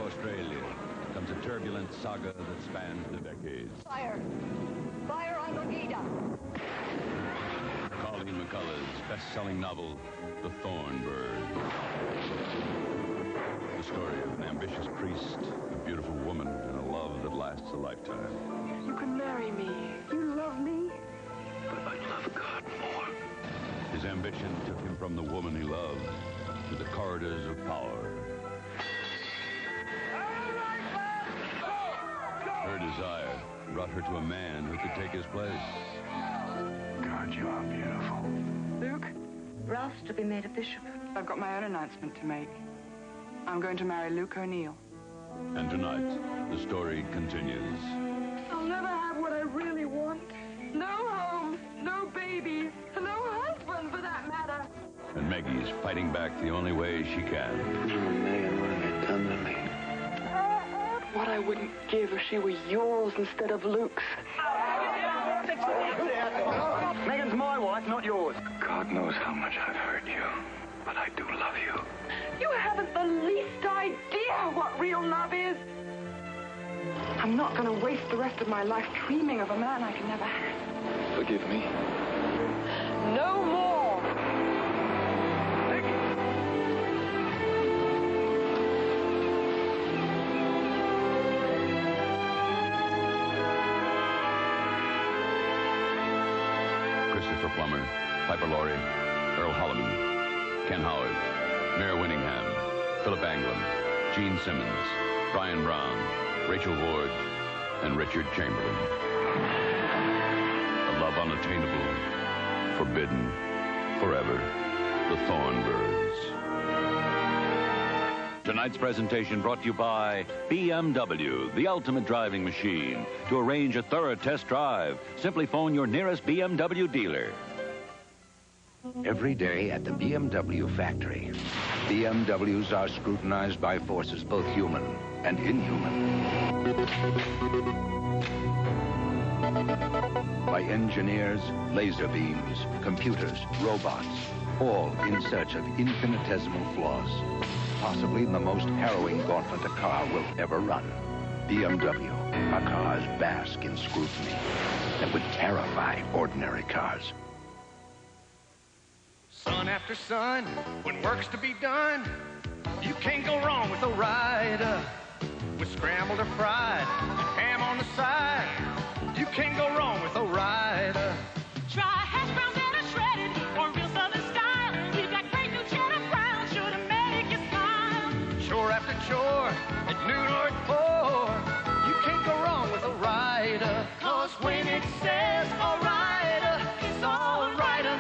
Australia comes a turbulent saga that spans the decades. Fire! Fire on Logita! Colleen McCullough's best-selling novel, The Thornbirds. The story of an ambitious priest, a beautiful woman, and a love that lasts a lifetime. You can marry me. You love me? But I love God more. His ambition took him from the woman he loved to the corridors of power. Her desire brought her to a man who could take his place. God, you are beautiful. Luke, Ralph's to be made a bishop. I've got my own announcement to make. I'm going to marry Luke O'Neill. And tonight, the story continues. I'll never have what I really want. No home, no babies, no husband for that matter. And Maggie's fighting back the only way she can. Oh, Megan, what have you done to me? What I wouldn't give if she were yours instead of Luke's. Megan's my wife, not yours. God knows how much I've hurt you, but I do love you. You haven't the least idea what real love is. I'm not going to waste the rest of my life dreaming of a man I can never have. Forgive me. No more. Christopher Plummer, Piper Laurie, Earl Holliman, Ken Howard, Mayor Winningham, Philip Anglin, Gene Simmons, Brian Brown, Rachel Ward, and Richard Chamberlain. A love unattainable, forbidden, forever, the Thornbirds. Tonight's presentation brought to you by BMW, the ultimate driving machine. To arrange a thorough test drive, simply phone your nearest BMW dealer. Every day at the BMW factory, BMWs are scrutinized by forces both human and inhuman. By engineers, laser beams, computers, robots, all in search of infinitesimal flaws. Possibly the most harrowing gauntlet a car will ever run. BMW. Our cars bask in scrutiny that would terrify ordinary cars. Sun after sun, when work's to be done, you can't go wrong with a ride. With scrambled or fried, ham on the side, you can't go wrong with a ride. Try hash browns that are shredded, or real southern style. We've got great new cheddar brown, sure to make you smile. Chore after chore, at noon or at 4, you can't go wrong with a ride. 'Cause when it says all right, it's all right.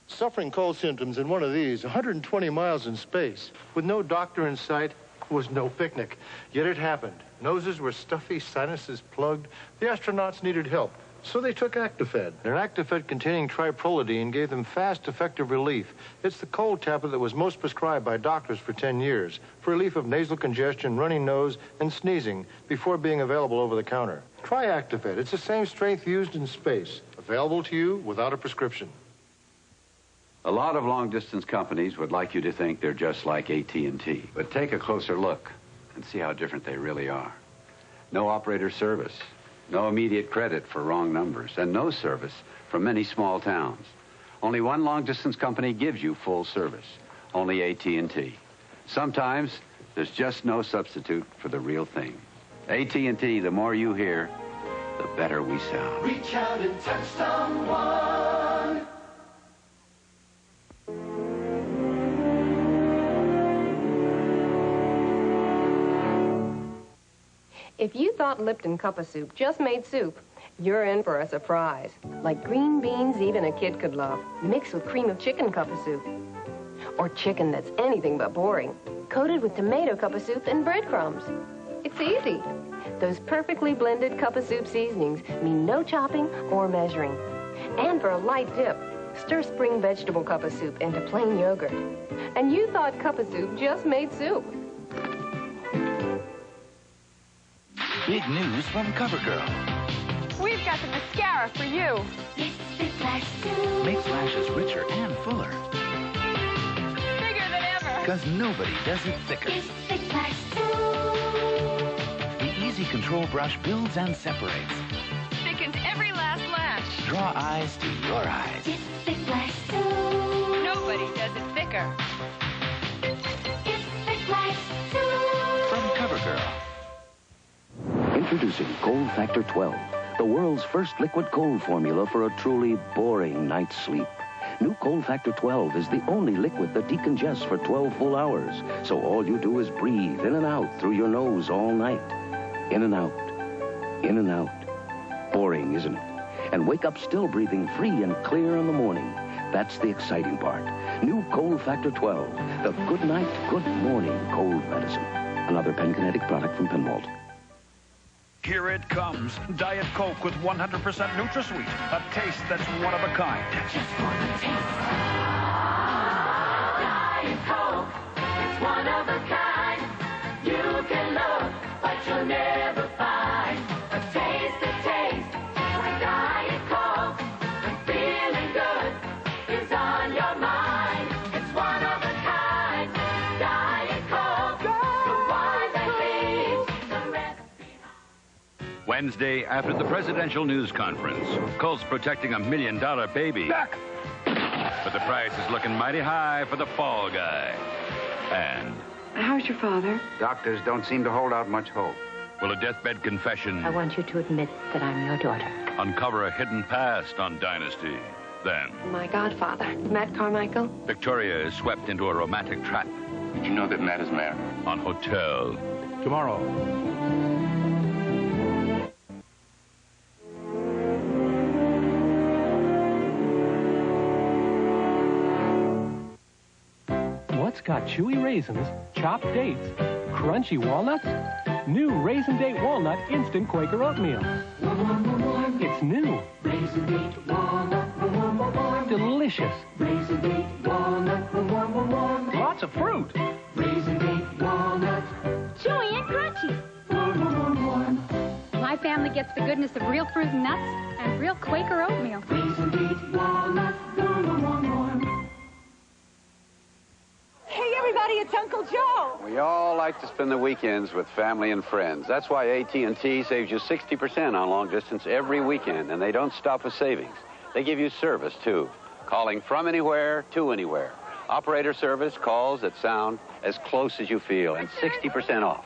Suffering cold symptoms in one of these, 120 miles in space, with no doctor in sight, was no picnic. Yet it happened. Noses were stuffy, sinuses plugged. The astronauts needed help, so they took Actifed. An Actifed containing triprolidine gave them fast, effective relief. It's the cold tablet that was most prescribed by doctors for 10 years, for relief of nasal congestion, runny nose, and sneezing, before being available over the counter. Try Actifed. It's the same strength used in space, available to you without a prescription. A lot of long-distance companies would like you to think they're just like AT&T. But take a closer look and see how different they really are. No operator service, no immediate credit for wrong numbers, and no service from many small towns. Only one long-distance company gives you full service, only AT&T. Sometimes there's just no substitute for the real thing. AT&T, the more you hear, the better we sound. Reach out and touch someone. If you thought Lipton Cup-a-Soup just made soup, you're in for a surprise. Like green beans even a kid could love, mixed with cream of chicken cup-a-soup. Or chicken that's anything but boring, coated with tomato cup-a-soup and breadcrumbs. It's easy. Those perfectly blended cup-a-soup seasonings mean no chopping or measuring. And for a light dip, stir spring vegetable cup-a-soup into plain yogurt. And you thought cup-a-soup just made soup. Big news from CoverGirl. We've got the mascara for you. Makes lashes richer and fuller. Bigger than ever. because nobody does it thicker. It's Thick Wax Soup. The Easy Control brush builds and separates. Thickens every last lash. Draw eyes to your eyes. It's Thick Wax Soup. Nobody does it thicker. It's Thick Wax Soup. From CoverGirl. Introducing Cold Factor 12, the world's first liquid cold formula for a truly boring night's sleep. New Cold Factor 12 is the only liquid that decongests for 12 full hours, so all you do is breathe in and out through your nose all night. In and out, in and out. Boring, isn't it? And wake up still breathing free and clear in the morning. That's the exciting part. New Cold Factor 12, the good night, good morning cold medicine. Another Penn Kinetic product from Penwalt. Here it comes. Diet Coke with 100% NutraSweet. A taste that's one of a kind. Just for the taste. Diet Coke. It's one of a kind. You can look, but you'll never find a taste that tastes like Diet Coke. And feeling good is on your mind. It's one of a kind. Diet Coke. The one that leaves the rest. Wednesday, after the presidential news conference, Colt's protecting $1 million baby. Back! But the price is looking mighty high for the fall guy. And How's your father? Doctors don't seem to hold out much hope. will a deathbed confession I want you to admit that I'm your daughter. uncover a hidden past on Dynasty? Then, My godfather, Matt Carmichael. Victoria is swept into a romantic trap. Did you know that Matt is married? On Hotel. Tomorrow. What's got chewy raisins, chopped dates, crunchy walnuts? New Raisin Date Walnut Instant Quaker Oatmeal. It's new. Raisin Date Walnut. Delicious. Raisin Date Walnut. Lots of fruit. Raisin Date Walnut. Chewy and crunchy. My family gets the goodness of real fruit and nuts and real Quaker oatmeal. Raisin Date Walnut. Hey, everybody, it's Uncle Joe. We all like to spend the weekends with family and friends. That's why AT&T saves you 60% on long distance every weekend, and they don't stop with savings. They give you service, too. Calling from anywhere to anywhere. Operator service, calls that sound as close as you feel, and 60% off.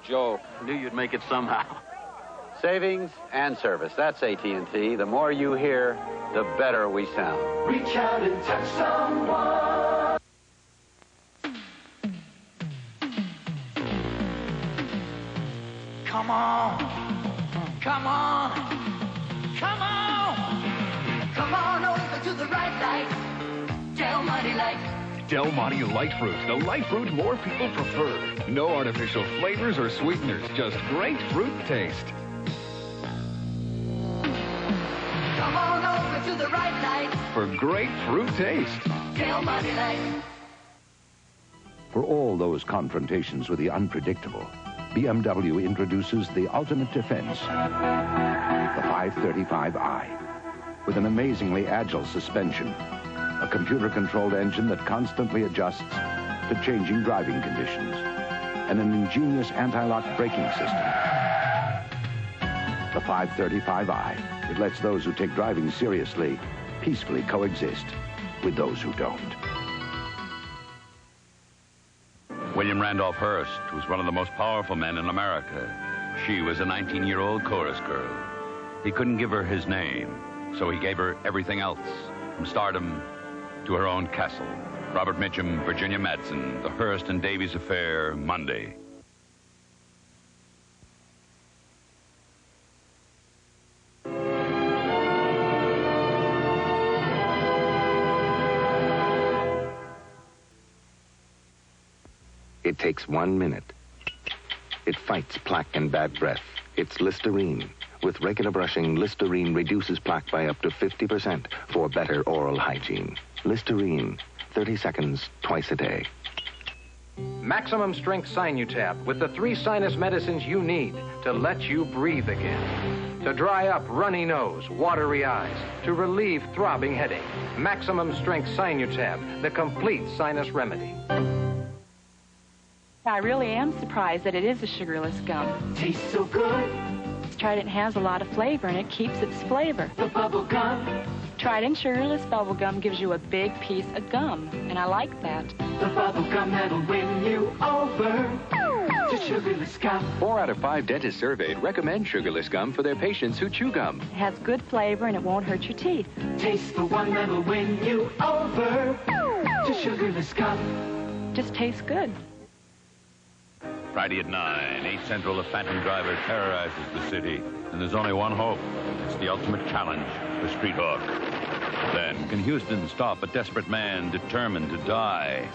Joe, knew you'd make it somehow. Savings and service. That's AT&T. The more you hear, the better we sound. Reach out and touch someone. Come on. Come on. Come on. Come on over to the right light. Del Monte Lite. Del Monte Light Fruit, the light fruit more people prefer. No artificial flavors or sweeteners, just great fruit taste. Come on over to the right light. For great fruit taste. Del Monte Lite. For all those confrontations with the unpredictable, BMW introduces the ultimate defense, the 535i. With an amazingly agile suspension, a computer-controlled engine that constantly adjusts to changing driving conditions, and an ingenious anti-lock braking system. The 535i. It lets those who take driving seriously peacefully coexist with those who don't. William Randolph Hearst was one of the most powerful men in America. She was a 19-year-old chorus girl. He couldn't give her his name, so he gave her everything else, from stardom to her own castle. Robert Mitchum, Virginia Madsen, The Hearst and Davies Affair, Monday. It takes 1 minute. It fights plaque and bad breath. It's Listerine. With regular brushing, Listerine reduces plaque by up to 50% for better oral hygiene. Listerine, 30 seconds, twice a day. Maximum strength Sinutab with the 3 sinus medicines you need to let you breathe again. To dry up runny nose, watery eyes, to relieve throbbing headache. Maximum strength Sinutab, the complete sinus remedy. I really am surprised that it is a sugarless gum. Tastes so good. Trident has a lot of flavor, and it keeps its flavor. The bubble gum. Trident sugarless bubble gum gives you a big piece of gum, and I like that. The bubble gum that'll win you over. To sugarless gum. 4 out of 5 dentists surveyed recommend sugarless gum for their patients who chew gum. It has good flavor, and it won't hurt your teeth. Taste the one that'll win you over. To sugarless gum. Just tastes good. Friday at 9, 8 Central, the Phantom Driver terrorizes the city. And there's only one hope. It's the ultimate challenge for Streethawk. Then, can Houston stop a desperate man determined to die?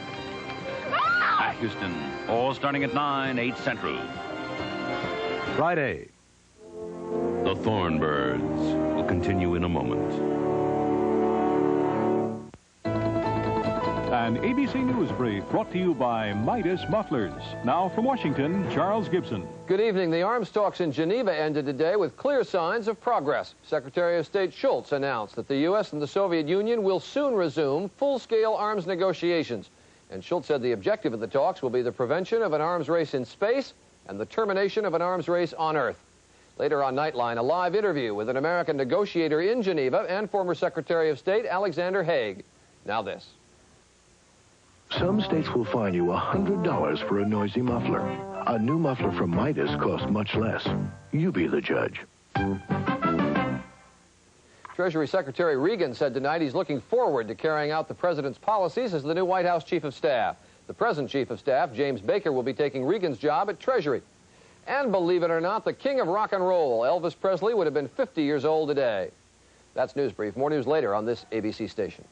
At Houston, all starting at 9, 8 Central. Friday. The Thornbirds will continue in a moment. An ABC News Brief brought to you by Midas Mufflers. Now from Washington, Charles Gibson. Good evening. The arms talks in Geneva ended today with clear signs of progress. Secretary of State Schultz announced that the U.S. and the Soviet Union will soon resume full-scale arms negotiations. And Schultz said the objective of the talks will be the prevention of an arms race in space and the termination of an arms race on Earth. Later on Nightline, a live interview with an American negotiator in Geneva and former Secretary of State Alexander Haig. Now this. Some states will fine you $100 for a noisy muffler. A new muffler from Midas costs much less. You be the judge. Treasury Secretary Regan said tonight he's looking forward to carrying out the president's policies as the new White House Chief of Staff. The present Chief of Staff, James Baker, will be taking Regan's job at Treasury. And believe it or not, the king of rock and roll, Elvis Presley, would have been 50 years old today. That's News Brief. More news later on this ABC station.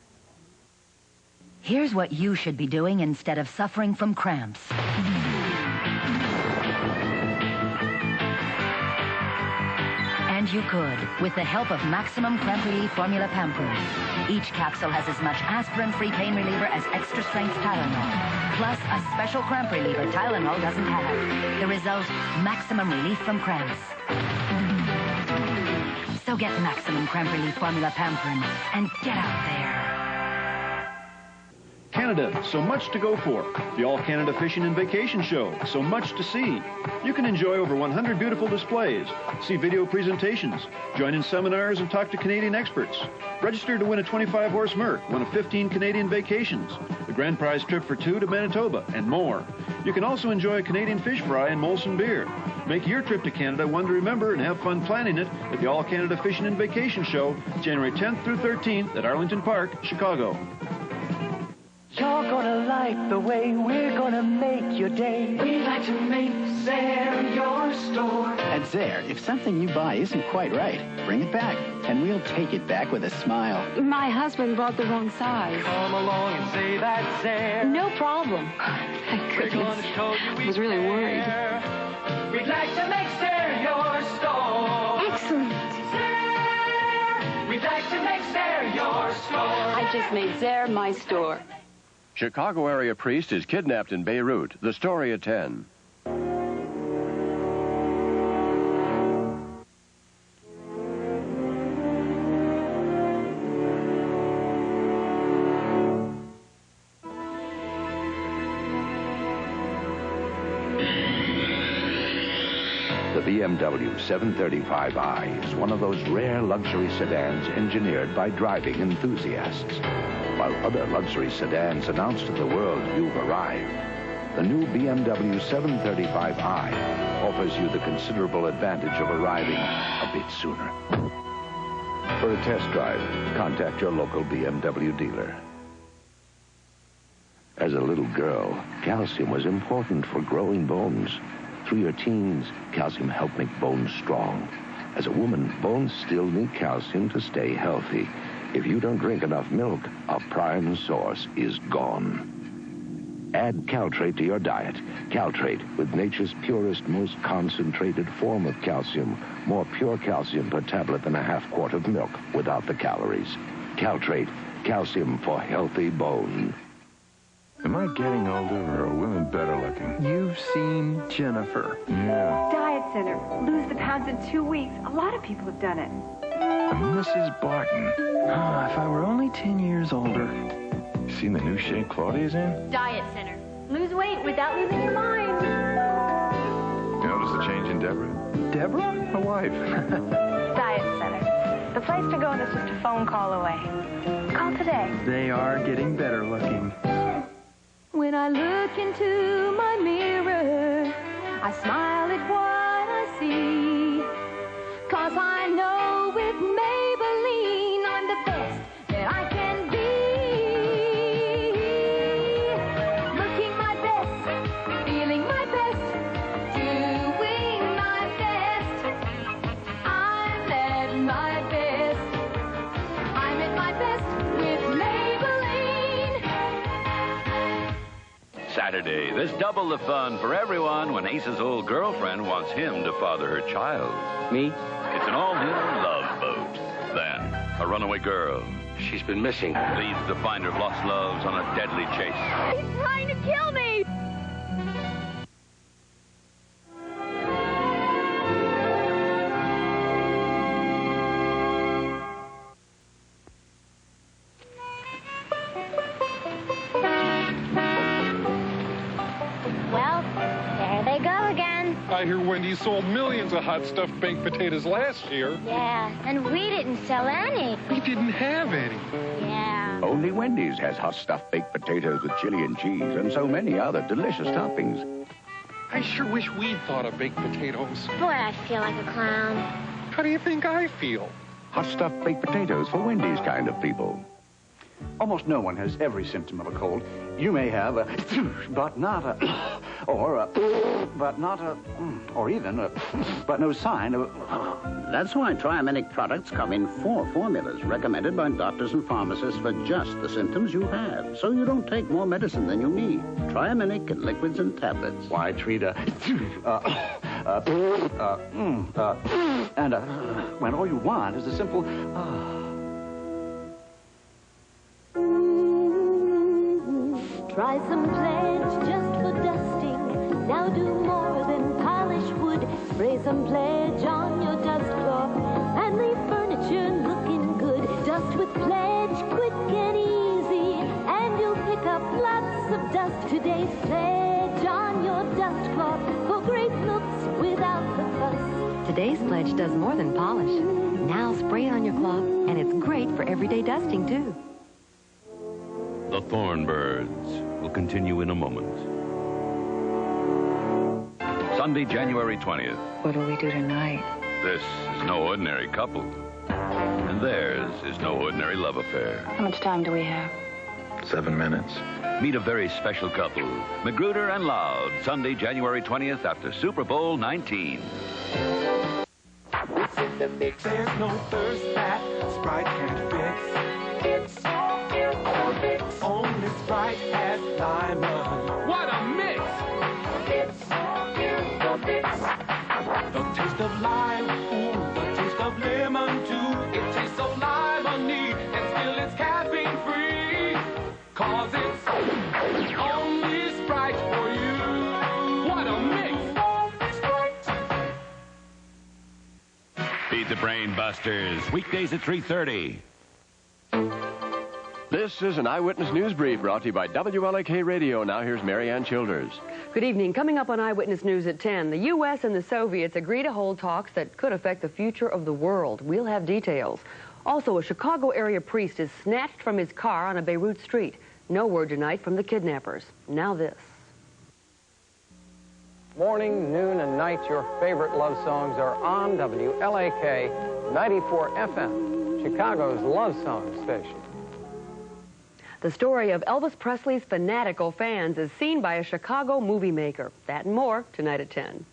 Here's what you should be doing instead of suffering from cramps. And you could, with the help of Maximum Cramp Relief Formula Pamprin. Each capsule has as much aspirin-free pain reliever as extra-strength Tylenol. Plus, a special cramp reliever Tylenol doesn't have. The result, maximum relief from cramps. So get Maximum Cramp Relief Formula Pamprin and get out there. Canada, so much to go for. The All-Canada Fishing and Vacation Show, so much to see. You can enjoy over 100 beautiful displays, see video presentations, join in seminars and talk to Canadian experts. Register to win a 25-horse Merc, one of 15 Canadian vacations, the grand prize trip for 2 to Manitoba, and more. You can also enjoy a Canadian fish fry and Molson beer. Make your trip to Canada one to remember and have fun planning it at the All-Canada Fishing and Vacation Show, January 10th through 13th at Arlington Park, Chicago. You're gonna like the way we're gonna make your day. We like to make Zayre your store. At Zayre, if something you buy isn't quite right, bring it back, and we'll take it back with a smile. My husband bought the wrong size. Come along and say that Zayre. No problem. Thank goodness. I was really worried. We'd like to make Zayre your store. Excellent. Zayre. We'd like to make Zayre your store. I just made Zayre my store. Chicago area priest is kidnapped in Beirut. The story at 10. The BMW 735i is one of those rare luxury sedans engineered by driving enthusiasts. While other luxury sedans announce to the world you've arrived, the new BMW 735i offers you the considerable advantage of arriving a bit sooner. For a test drive, contact your local BMW dealer. As a little girl, calcium was important for growing bones. Through your teens, calcium helped make bones strong. As a woman, bones still need calcium to stay healthy. If you don't drink enough milk, a prime source is gone. Add Caltrate to your diet. Caltrate, with nature's purest, most concentrated form of calcium. More pure calcium per tablet than a half quart of milk without the calories. Caltrate, calcium for healthy bone. Am I getting older, or are women better looking? You've seen Jennifer. Yeah. Diet Center. Lose the pounds in 2 weeks. A lot of people have done it. Mrs. Barton. If I were only 10 years older. Seen the new shape Claudia's in? Diet Center. Lose weight without losing your mind. You notice the change in Deborah? Deborah? My wife. Diet Center. The place to go that's just a phone call away. Call today. They are getting better looking. When I look into my mirror, I smile at what I see. 'Cause I know with Maybelline I'm the best that I can be. Looking my best, feeling my best, doing my best. I'm at my best. I'm at my best with Maybelline. Saturday, there's double the fun for everyone when Ace's old girlfriend wants him to father her child. Me? It's an all-new love boat. Then, a runaway girl. She's been missing. Leads the finder of lost loves on a deadly chase. He's trying to kill me! Well, there they go again. I hear Wendy's sold millions of hot stuffed baked potatoes last year. Yeah, and we didn't sell any. We didn't have any. Yeah. Only Wendy's has hot stuffed baked potatoes with chili and cheese and so many other delicious toppings. I sure wish we'd thought of baked potatoes. Boy, I feel like a clown. How do you think I feel? Hot stuffed baked potatoes for Wendy's kind of people. Almost no one has every symptom of a cold. You may have a but not a or a but not a or even a but no sign of a. That's why Triaminic products come in 4 formulas recommended by doctors and pharmacists for just the symptoms you have, so you don't take more medicine than you need. Triaminic in liquids and tablets. Why treat a when all you want is a simple Try some Pledge just for dusting. Now do more than polish wood. Spray some Pledge on your dust cloth and leave furniture looking good. Dust with Pledge, quick and easy, and you'll pick up lots of dust. Today's Pledge on your dust cloth for great looks without the fuss. Today's Pledge does more than polish. Now spray it on your cloth, and it's great for everyday dusting, too. The Thornbirds will continue in a moment. Sunday, January 20th. What will we do tonight? This is no ordinary couple. And theirs is no ordinary love affair. How much time do we have? 7 minutes. Meet a very special couple, Magruder and Loud, Sunday, January 20th after Super Bowl 19. What's in the mix? There's no thirst that Sprite can't fix. It's only Sprite has lemon. What a mix! It's the mix. The taste of lime, ooh, the taste of lemon too. It tastes so limony, and still it's caffeine free. 'Cause it's only Sprite for you. What a mix! Beat the Brain Busters, weekdays at 3:30. This is an Eyewitness News Brief brought to you by WLAK Radio. Now here's Marianne Childers. Good evening. Coming up on Eyewitness News at 10, the U.S. and the Soviets agree to hold talks that could affect the future of the world. We'll have details. Also, a Chicago area priest is snatched from his car on a Beirut street. No word tonight from the kidnappers. Now this. Morning, noon, and night, your favorite love songs are on WLAK 94 FM, Chicago's love song station. The story of Elvis Presley's fanatical fans is seen by a Chicago movie maker. That and more tonight at 10.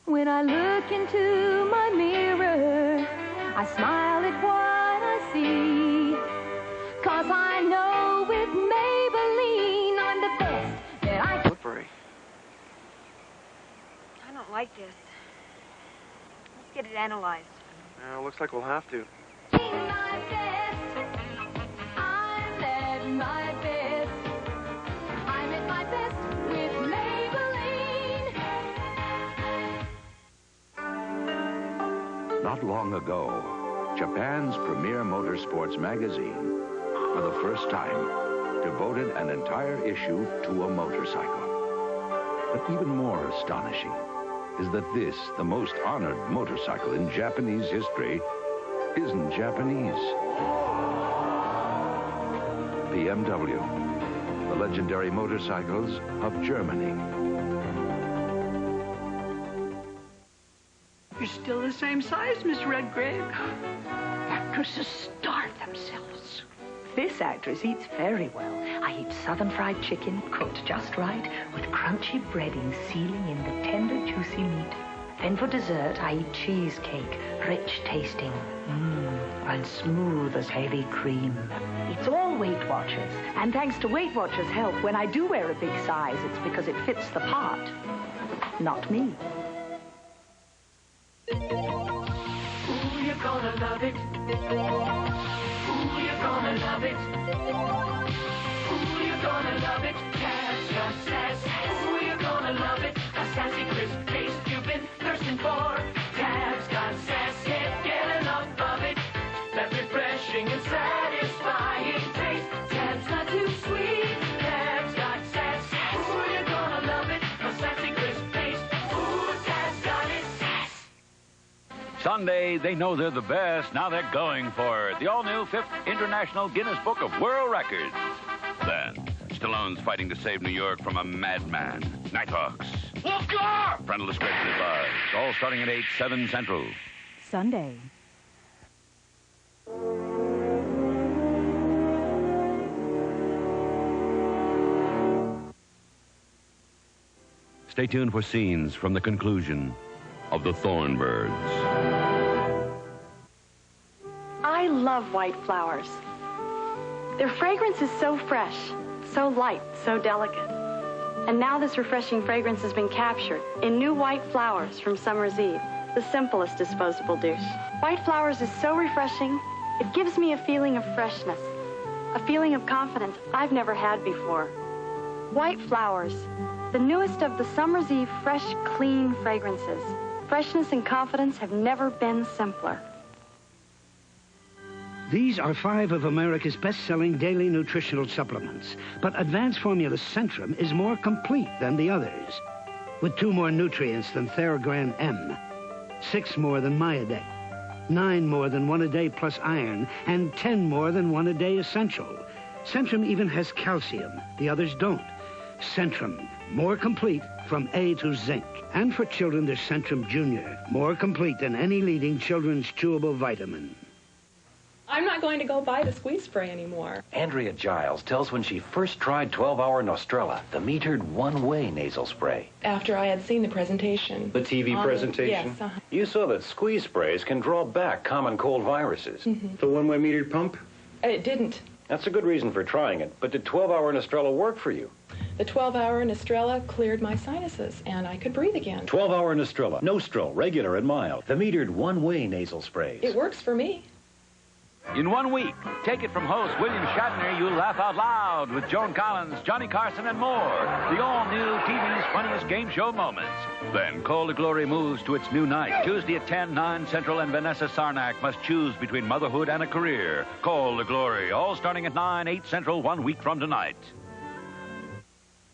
When I look into my mirror, I smile at what I see. 'Cause I know with Maybelline I'm the best that I can. slippery. I don't like this. Let's get it analyzed. Looks like we'll have to. I'm at my best. I'm at my best with Maybelline. Not long ago, Japan's premier motorsports magazine, for the first time, devoted an entire issue to a motorcycle. But even more astonishing is that this, the most honored motorcycle in Japanese history, isn't Japanese. BMW, the legendary motorcycles of Germany. You're still the same size, Miss Redgrave. Actresses starve themselves. This actress eats very well. I eat southern fried chicken, cooked just right, with crunchy breading sealing in the tender, juicy meat. Then for dessert, I eat cheesecake, rich tasting, and smooth as heavy cream. It's all Weight Watchers, and thanks to Weight Watchers' help, when I do wear a big size, it's because it fits the part, not me. Ooh, you're gonna love it. Ooh, you're gonna love it. Ooh, you're gonna love it. Catch your sass. Ooh, you're gonna love it. A sassy, crisp taste you've been thirsting for. Tab's got sass, can't get enough of it. That refreshing and satisfying taste. Tab's not too sweet. Tab's got sass. Ooh, you're gonna love it. A sassy, crisp taste. Ooh, Tab's got it. Sass. Sunday, they know they're the best. Now they're going for it. The all-new 5th International Guinness Book of World Records. Then, Stallone's fighting to save New York from a madman. Nighthawks. Walker! Parental discretion advised. All starting at 8, 7 Central. Sunday. Stay tuned for scenes from the conclusion of the Thornbirds. I love white flowers. Their fragrance is so fresh, so light, so delicate. And now this refreshing fragrance has been captured in new white flowers from Summer's Eve, the simplest disposable douche. White flowers is so refreshing, it gives me a feeling of freshness, a feeling of confidence I've never had before. White flowers, the newest of the Summer's Eve fresh, clean fragrances. Freshness and confidence have never been simpler. These are 5 of America's best-selling daily nutritional supplements, but Advanced Formula Centrum is more complete than the others, with 2 more nutrients than Theragran M, 6 more than Midas, 9 more than 1 a day plus iron, and 10 more than 1 a day essential. Centrum even has calcium. The others don't. Centrum, more complete from A to zinc. And for children, there's Centrum Junior, more complete than any leading children's chewable vitamin. I'm not going to go buy the squeeze spray anymore. Andrea Giles tells when she first tried 12-hour Nostrella, the metered one-way nasal spray. After I had seen the presentation. The TV presentation? Yes. You saw that squeeze sprays can draw back common cold viruses. The one-way metered pump? It didn't. That's a good reason for trying it. But did 12-hour Nostrella work for you? The 12-hour Nostrella cleared my sinuses, and I could breathe again. 12-hour Nostrella. Nostril, regular and mild. The metered one-way nasal sprays. It works for me. In 1 week, take it from host William Shatner, you'll laugh out loud with Joan Collins, Johnny Carson, and more. The all-new TV's funniest game show moments. Then Call to Glory moves to its new night. Tuesday at 10, 9 Central, and Vanessa Sarnak must choose between motherhood and a career. Call to Glory, all starting at 9, 8 Central, 1 week from tonight.